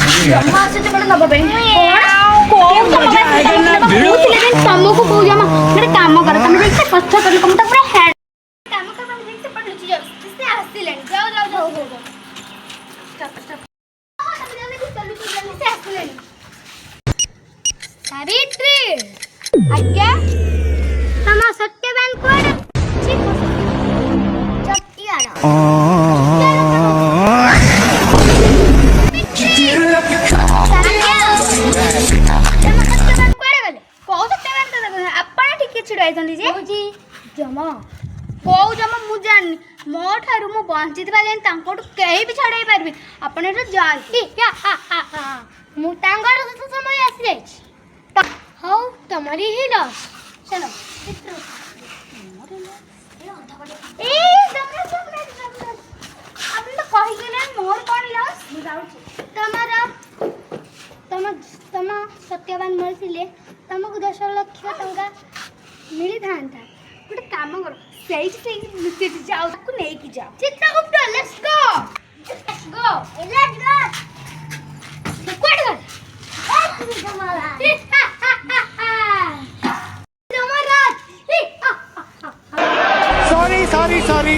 जमा से बड़ा नब पे कौन मजा आएगा ना तुमको को जमा मेरे काम कर तुम देख से कष्ट कर तुम तो पूरा हेड काम कर तुम देख से पड़ लुचि जाओ इससे हंसी लेन जाओ जाओ जाओ हो स्टॉप स्टॉप हां तुम जल्दी चलो तो जल्दी से हंसी लेन सावित्री आज्ञा तमा सत्यवान कोड ठीक चट्टियारा जमा कौ जमा मु जान मो ठारू मु बंचितबा जान तांकोटु केही भी छाड़ाई पारबी आपण एटा जाई मु तांगर समय आसी जाई हौ तमरी ही लस चलो ए दमरा आपन तो कहि गेले मोर कोन लस मु जाउछी तमरा तम सत्यवान मरसिले तमको 10 लाख टंका मिली थांता गोटे काम करो सही लुचि जाओ ताको नहीं की जाओ चित्रगुप्त लेट्स गो क्वाड कर सॉरी